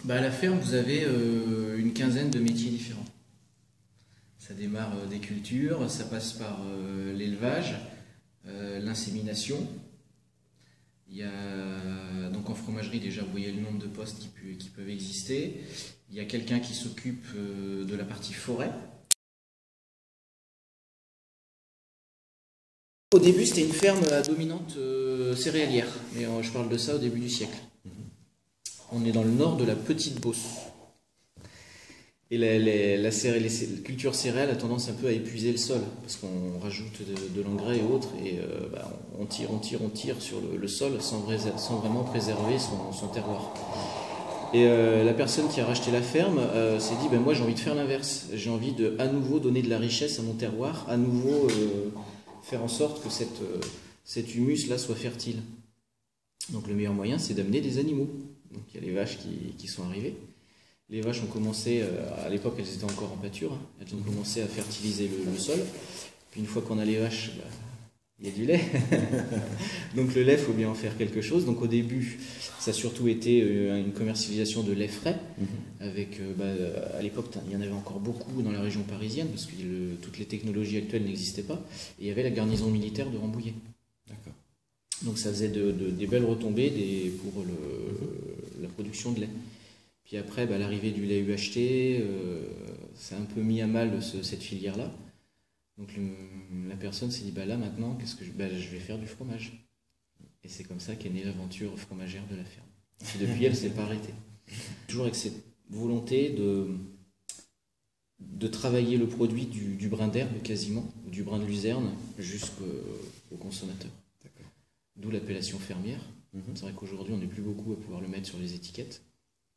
À la ferme, vous avez une quinzaine de métiers différents. Ça démarre des cultures, ça passe par l'élevage, l'insémination. Il y a donc en fromagerie déjà, vous voyez le nombre de postes qui peuvent exister. Il y a quelqu'un qui s'occupe de la partie forêt. Au début, c'était une ferme à dominante céréalière, mais je parle de ça au début du siècle. On est dans le nord de la Petite Beauce. Et la culture céréale a tendance un peu à épuiser le sol, parce qu'on rajoute de l'engrais et autres, et on tire sur le sol sans vraiment préserver son terroir. Et la personne qui a racheté la ferme s'est dit, moi j'ai envie de faire l'inverse, j'ai envie de à nouveau donner de la richesse à mon terroir, à nouveau faire en sorte que cet humus-là soit fertile. Donc le meilleur moyen, c'est d'amener des animaux. Donc il y a les vaches qui sont arrivées. Les vaches ont commencé, à l'époque elles étaient encore en pâture, elles ont commencé à fertiliser le sol. Puis une fois qu'on a les vaches, il y a du lait. Donc le lait, il faut bien en faire quelque chose. Donc au début, ça a surtout été une commercialisation de lait frais. Avec, à l'époque, il y en avait encore beaucoup dans la région parisienne, parce que toutes les technologies actuelles n'existaient pas. Et il y avait la garnison militaire de Rambouillet. D'accord. Donc ça faisait des belles retombées pour la production de lait. Puis après, l'arrivée du lait UHT, ça a un peu mis à mal cette filière-là. Donc la personne s'est dit, là maintenant, je vais faire du fromage. Et c'est comme ça qu'est née l'aventure fromagère de la ferme. Et depuis, elle ne s'est pas arrêtée. Toujours avec cette volonté de travailler le produit du brin d'herbe quasiment, du brin de luzerne, jusqu'au consommateur. D'où l'appellation fermière. C'est vrai qu'aujourd'hui, on n'est plus beaucoup à pouvoir le mettre sur les étiquettes.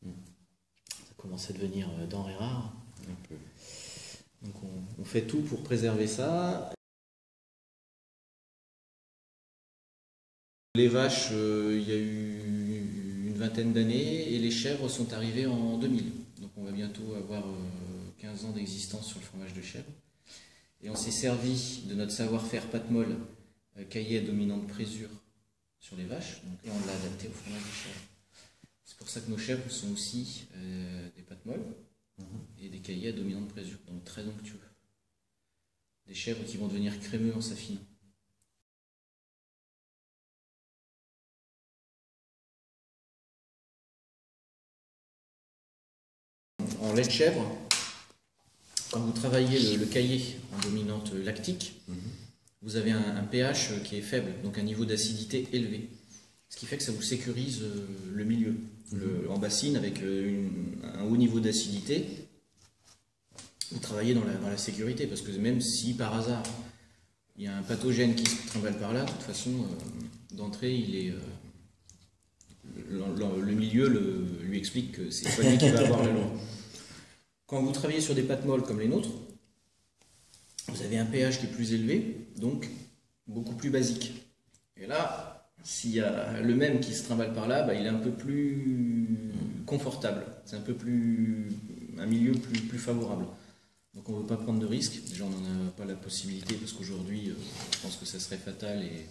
Ça commence à devenir denrée rare. Un peu. Donc on fait tout pour préserver ça. Les vaches, il y a eu une vingtaine d'années et les chèvres sont arrivées en 2000. Donc on va bientôt avoir 15 ans d'existence sur le fromage de chèvre. Et on s'est servi de notre savoir-faire pâte molle, caillé à dominante présure sur les vaches, et on l'a adapté au fromage de chèvre. C'est pour ça que nos chèvres sont aussi des pâtes molles et des caillés à dominante présure, donc très onctueux. Des chèvres qui vont devenir crémeux en s'affinant. En lait de chèvre, quand vous travaillez le caillé en dominante lactique, vous avez un pH qui est faible, donc un niveau d'acidité élevé. Ce qui fait que ça vous sécurise le milieu. En bassine, avec un haut niveau d'acidité, vous travaillez dans la sécurité, parce que même si par hasard il y a un pathogène qui se trimballe par là, de toute façon, d'entrée, le milieu lui explique que c'est pas lui qui va avoir la loi. Quand vous travaillez sur des pâtes molles comme les nôtres, vous avez un pH qui est plus élevé, donc beaucoup plus basique. Et là, s'il y a le même qui se trimballe par là, il est un peu plus confortable. C'est un milieu plus favorable. Donc on ne veut pas prendre de risques. Déjà, on n'en a pas la possibilité parce qu'aujourd'hui, je pense que ça serait fatal et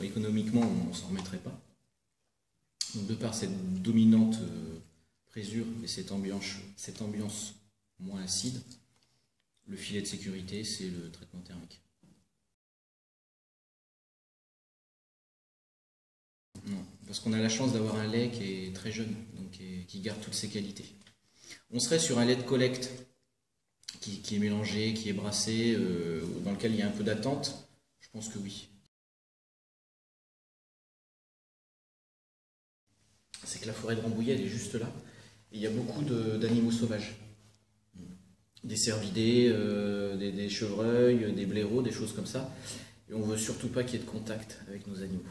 économiquement, on ne s'en remettrait pas. Donc de par cette dominante présure et cette ambiance moins acide, le filet de sécurité, c'est le traitement thermique. Non, parce qu'on a la chance d'avoir un lait qui est très jeune, donc qui garde toutes ses qualités. On serait sur un lait de collecte qui est mélangé, qui est brassé, dans lequel il y a un peu d'attente. Je pense que oui. C'est que la forêt de Rambouillet, elle est juste là. Et il y a beaucoup d'animaux sauvages. Des cervidés, des chevreuils, des blaireaux, des choses comme ça. Et on ne veut surtout pas qu'il y ait de contact avec nos animaux.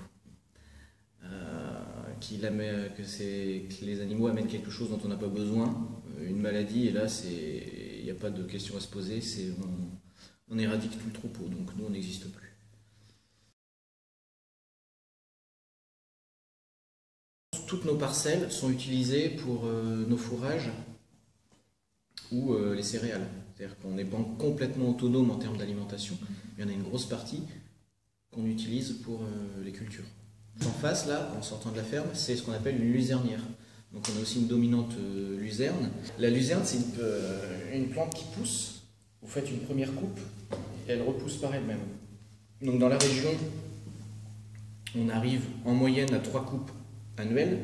Que les animaux amènent quelque chose dont on n'a pas besoin, une maladie, et là, il n'y a pas de question à se poser, on éradique tout le troupeau, donc nous, on n'existe plus. Toutes nos parcelles sont utilisées pour nos fourrages ou les céréales. C'est-à-dire qu'on n'est pas complètement autonome en termes d'alimentation, mais il y en a une grosse partie qu'on utilise pour les cultures. En face, là, en sortant de la ferme, c'est ce qu'on appelle une luzernière. Donc on a aussi une dominante luzerne. La luzerne, c'est une plante qui pousse. Vous faites une première coupe et elle repousse par elle-même. Donc dans la région, on arrive en moyenne à 3 coupes annuelles.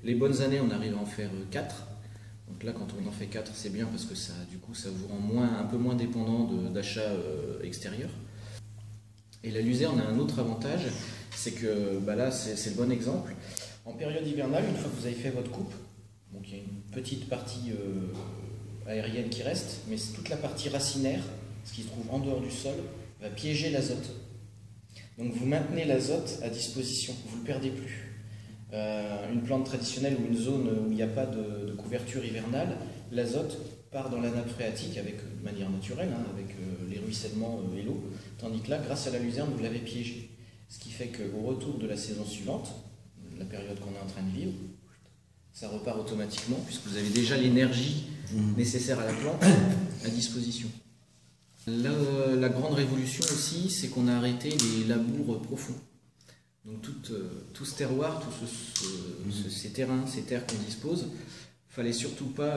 Les bonnes années, on arrive à en faire 4. Donc là, quand on en fait 4, c'est bien parce que ça, du coup, ça vous rend un peu moins dépendant d'achats extérieurs. Et la luzerne a un autre avantage, c'est que là, c'est le bon exemple. En période hivernale, une fois que vous avez fait votre coupe, donc il y a une petite partie aérienne qui reste, mais toute la partie racinaire, ce qui se trouve en dehors du sol, va piéger l'azote. Donc vous maintenez l'azote à disposition, vous ne le perdez plus. Une plante traditionnelle ou une zone où il n'y a pas de couverture hivernale, l'azote part dans la nappe phréatique de manière naturelle, avec les ruissellements et l'eau, tandis que là, grâce à la luzerne, vous l'avez piégé. Ce qui fait qu'au retour de la saison suivante, la période qu'on est en train de vivre, ça repart automatiquement, puisque vous avez déjà l'énergie nécessaire à la plante à disposition. La grande révolution aussi, c'est qu'on a arrêté les labours profonds. Donc tout ce terroir, ces terrains, ces terres qu'on dispose, il ne fallait surtout pas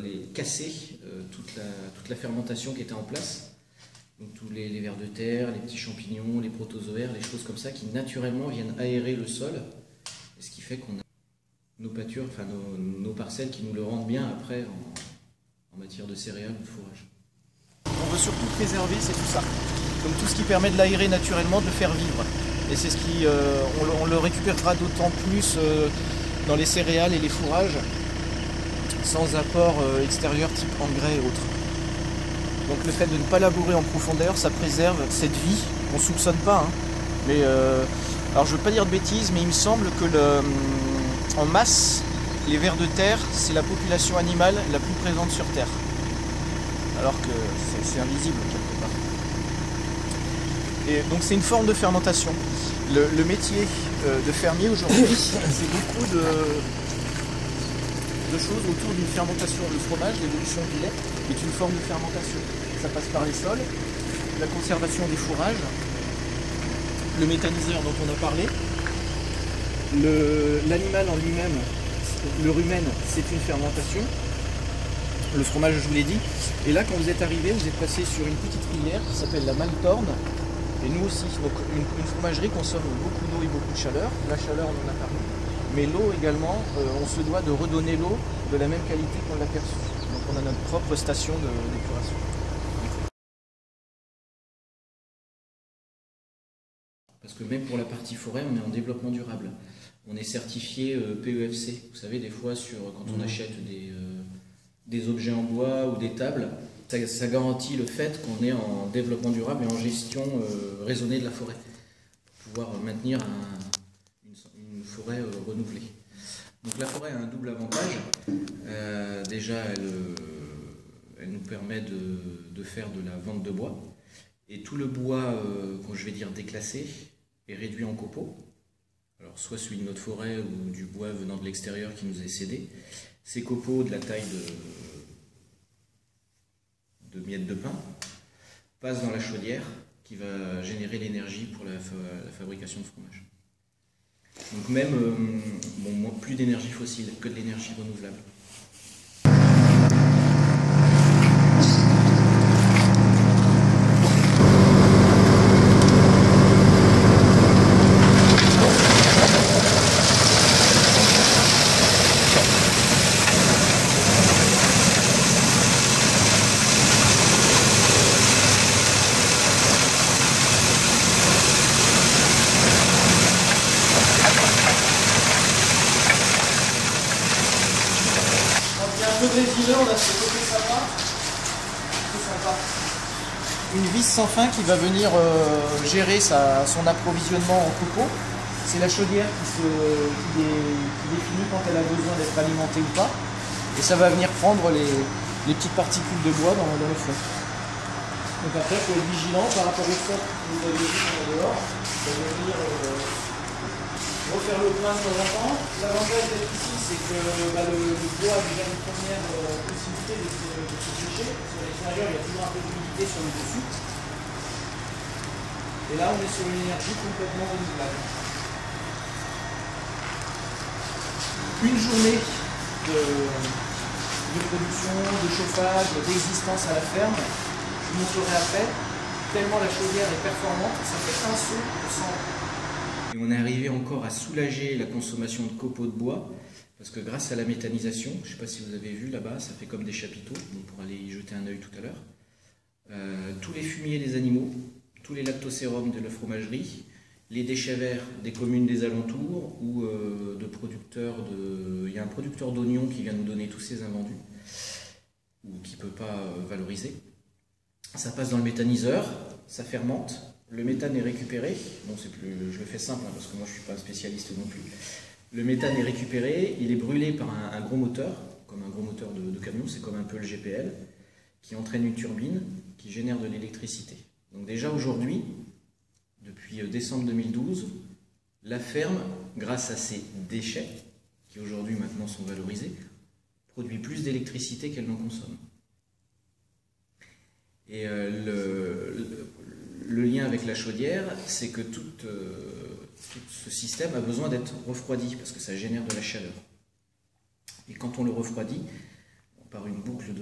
les casser, toute la fermentation qui était en place. Donc tous les vers de terre, les petits champignons, les protozoaires, les choses comme ça qui naturellement viennent aérer le sol. Et ce qui fait qu'on a nos pâtures, enfin nos parcelles qui nous le rendent bien après en matière de céréales ou de fourrage. On veut surtout préserver, c'est tout ça. Donc tout ce qui permet de l'aérer naturellement, de le faire vivre. Et c'est ce qui, on le récupérera d'autant plus dans les céréales et les fourrages, sans apport extérieur type engrais et autres. Donc le fait de ne pas labourer en profondeur, ça préserve cette vie. On ne soupçonne pas, mais alors je ne veux pas dire de bêtises, mais il me semble que en masse, les vers de terre, c'est la population animale la plus présente sur Terre. Alors que c'est invisible quelque part. Et donc c'est une forme de fermentation. Le métier de fermier aujourd'hui, c'est beaucoup de choses autour d'une fermentation. Le fromage, l'évolution du lait, est une forme de fermentation. Ça passe par les sols, la conservation des fourrages, le méthaniseur dont on a parlé, l'animal en lui-même, le rumen, c'est une fermentation. Le fromage, je vous l'ai dit. Et là, quand vous êtes arrivé, vous êtes passé sur une petite rivière qui s'appelle la Maltorne. Et nous aussi, donc une fromagerie consomme beaucoup d'eau et beaucoup de chaleur. La chaleur, on en a parlé. Mais l'eau également, on se doit de redonner l'eau de la même qualité qu'on l'a perçue. Donc on a notre propre station d'épuration. Parce que même pour la partie forêt, on est en développement durable. On est certifié PEFC. Vous savez, des fois, quand on achète des objets en bois ou des tables, ça garantit le fait qu'on est en développement durable et en gestion raisonnée de la forêt, pour pouvoir maintenir une forêt renouvelée. Donc la forêt a un double avantage. Déjà, elle nous permet de faire de la vente de bois. Et tout le bois, quand je vais dire déclassé, est réduit en copeaux. Alors soit celui de notre forêt ou du bois venant de l'extérieur qui nous est cédé. Ces copeaux de la taille de miettes de pain passent dans la chaudière qui va générer l'énergie pour la fabrication de fromage. Donc même plus d'énergie fossile que de l'énergie renouvelable. Brésilien, on a ce côté sympa. Une vis sans fin qui va venir gérer son approvisionnement en copeaux. C'est la chaudière qui définit quand elle a besoin d'être alimentée ou pas. Et ça va venir prendre les petites particules de bois dans le fond. Donc après, il faut être vigilant par rapport au sol que vous avez vu en dehors. Ça va venir refaire le plein de temps en temps. L'avantage d'être ici, c'est que le bois a déjà une première possibilité de se sécher. Sur l'extérieur, il y a toujours un peu d'humidité sur le dessus. Et là, on est sur une énergie complètement renouvelable. Une journée de production, de chauffage, d'existence à la ferme. Je vous montrerai après. Tellement la chaudière est performante, ça fait un seau de 100. Et on est arrivé encore à soulager la consommation de copeaux de bois, parce que grâce à la méthanisation, je ne sais pas si vous avez vu là-bas, ça fait comme des chapiteaux, on pourra aller y jeter un œil tout à l'heure. Tous les fumiers des animaux, tous les lactocérums de la fromagerie, les déchets verts des communes des alentours ou de producteurs de... Il y a un producteur d'oignons qui vient nous donner tous ces invendus, ou qui ne peut pas valoriser. Ça passe dans le méthaniseur, ça fermente, le méthane est récupéré. Bon, c'est plus, je le fais simple hein, parce que moi je ne suis pas un spécialiste non plus. Le méthane est récupéré, il est brûlé par un gros moteur, comme un gros moteur de camion, c'est comme un peu le GPL, qui entraîne une turbine qui génère de l'électricité. Donc déjà aujourd'hui, depuis décembre 2012, la ferme, grâce à ses déchets, qui aujourd'hui maintenant sont valorisés, produit plus d'électricité qu'elle n'en consomme. Et le lien avec la chaudière, c'est que tout ce système a besoin d'être refroidi parce que ça génère de la chaleur. Et quand on le refroidit, par une boucle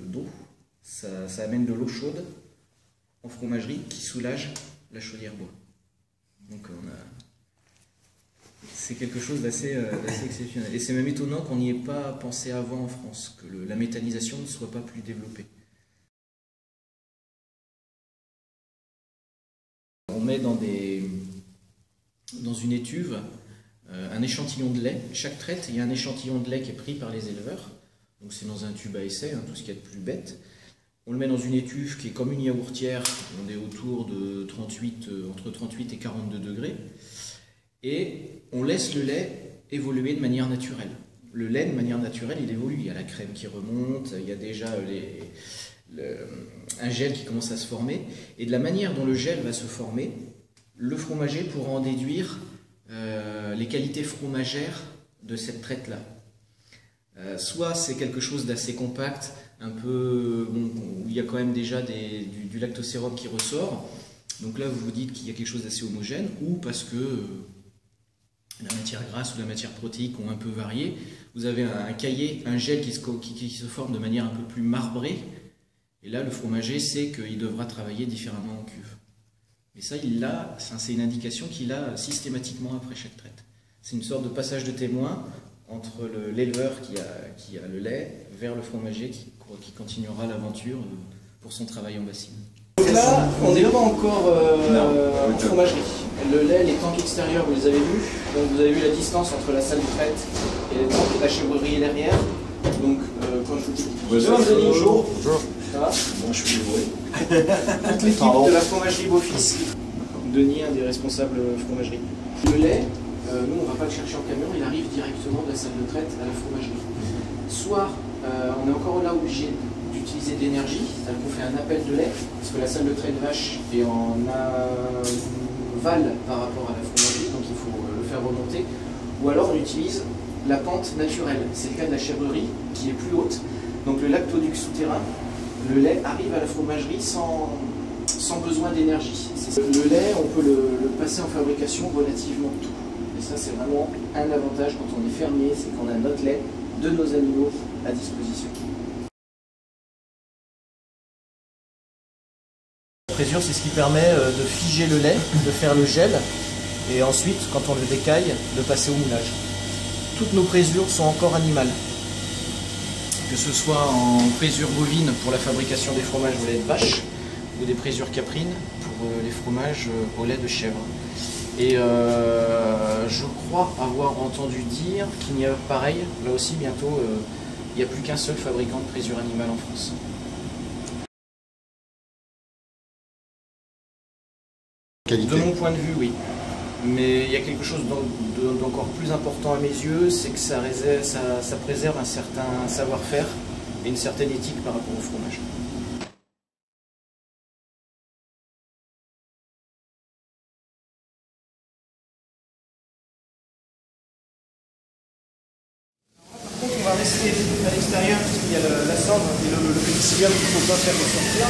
d'eau, ça amène de l'eau chaude en fromagerie qui soulage la chaudière bois. Donc c'est quelque chose d'assez exceptionnel. Et c'est même étonnant qu'on n'y ait pas pensé avant en France, que la méthanisation ne soit pas plus développée. On met dans une étuve un échantillon de lait. Chaque traite, il y a un échantillon de lait qui est pris par les éleveurs. Donc c'est dans un tube à essai, hein, tout ce qu'il y a de plus bête. On le met dans une étuve qui est comme une yaourtière. On est autour de entre 38 et 42 degrés. Et on laisse le lait évoluer de manière naturelle. Le lait, de manière naturelle, il évolue. Il y a la crème qui remonte, il y a déjà un gel qui commence à se former. Et de la manière dont le gel va se former, le fromager pourra en déduire les qualités fromagères de cette traite-là. Soit c'est quelque chose d'assez compact, un peu où il y a quand même déjà du lactosérum qui ressort. Donc là, vous vous dites qu'il y a quelque chose d'assez homogène, ou parce que la matière grasse ou la matière protéique ont un peu varié. Vous avez un caillé, un gel qui se forme de manière un peu plus marbrée. Et là, le fromager sait qu'il devra travailler différemment en cuve. Et ça, c'est une indication qu'il a systématiquement après chaque traite. C'est une sorte de passage de témoin entre l'éleveur qui a le lait vers le fromager qui continuera l'aventure pour son travail en bassine. Donc là, on n'est pas encore en fromagerie. Le lait, les tanks extérieurs, vous les avez vus. Donc vous avez vu la distance entre la salle de traite et les tanks. La chèvrerie est derrière. Donc quand je vous dis bonjour. Ça va ? Moi je suis dévoué. Toute l'équipe de la fromagerie Beaufils. Denis, un des responsables fromagerie. Le lait, nous on ne va pas le chercher en camion, il arrive directement de la salle de traite à la fromagerie. Soit on est encore là obligé d'utiliser de l'énergie, c'est-à-dire qu'on fait un appel de lait, parce que la salle de traite vache est en aval par rapport à la fromagerie, donc il faut le faire remonter. Ou alors on utilise la pente naturelle, c'est le cas de la chèvrerie qui est plus haute. Donc le lactoduc souterrain, le lait arrive à la fromagerie sans besoin d'énergie. Le lait, on peut le passer en fabrication relativement tôt. Et ça, c'est vraiment un avantage quand on est fermier, c'est qu'on a notre lait de nos animaux à disposition. La présure, c'est ce qui permet de figer le lait, de faire le gel, et ensuite, quand on le décaille, de passer au moulage. Toutes nos présures sont encore animales. Que ce soit en présure bovine pour la fabrication des fromages au lait de vache, ou des présures caprines pour les fromages au lait de chèvre. Et je crois avoir entendu dire qu'il n'y a pareil, là aussi bientôt, il n'y a plus qu'un seul fabricant de présure animale en France. Qualité. De mon point de vue, oui. Mais il y a quelque chose d'encore plus important à mes yeux, c'est que ça préserve un certain savoir-faire et une certaine éthique par rapport au fromage. Par contre, on va rester à l'extérieur parce qu'il y a la cendre et le pénicillium qu'il ne faut pas faire ressortir.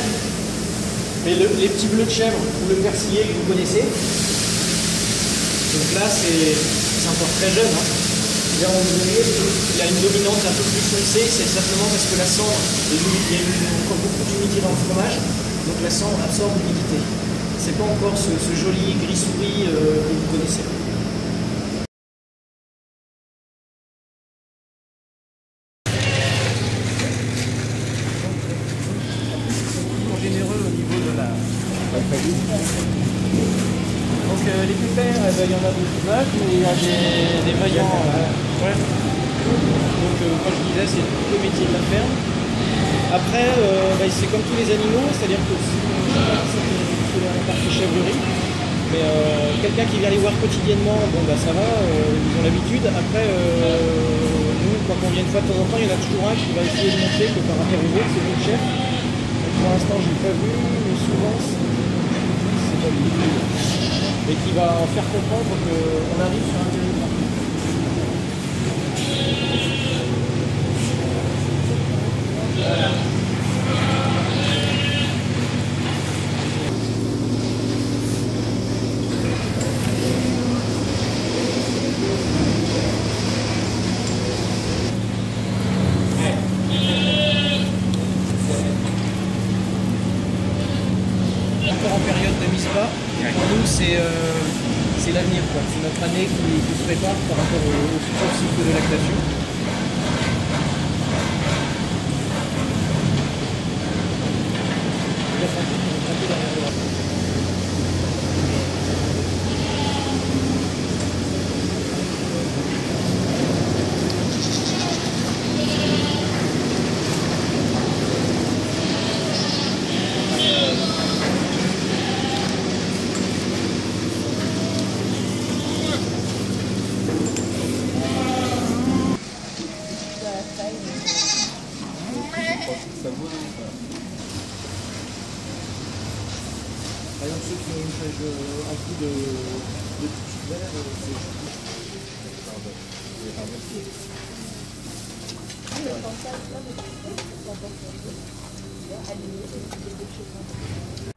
Mais les petits bleus de chèvre ou le persillé que vous connaissez, donc là c'est encore très jeune, hein. Là, on voit, il y a une dominante un peu plus foncée, c'est simplement parce que la cendre, il y a encore beaucoup d'humidité dans le fromage, donc la cendre absorbe l'humidité. C'est pas encore ce joli gris souris que vous connaissez. Généreux au niveau de la famille. Donc les pépères, il y en a de tout âge, mais il y a des vaillants. Ouais. Donc comme je disais, c'est tout le métier de la ferme. Après, c'est comme tous les animaux, c'est-à-dire que c'est la partie chèvrerie. Mais quelqu'un qui vient les voir quotidiennement, bon bah ça va, ils ont l'habitude. Après, nous, quand on vient une fois de temps en temps, il y en a toujours un qui va essayer de montrer que par rapport aux autres, c'est lui le chef. Pour l'instant, je l'ai pas vu, mais souvent, c'est pas lui. Et qui va en faire comprendre qu'on arrive sur un territoire. Voilà. Encore en période de mise bas, pour nous c'est l'avenir, c'est notre année qui se prépare par rapport au futur cycle de lactation. Par exemple, ceux qui ont une page un coup de touche vert, c'est...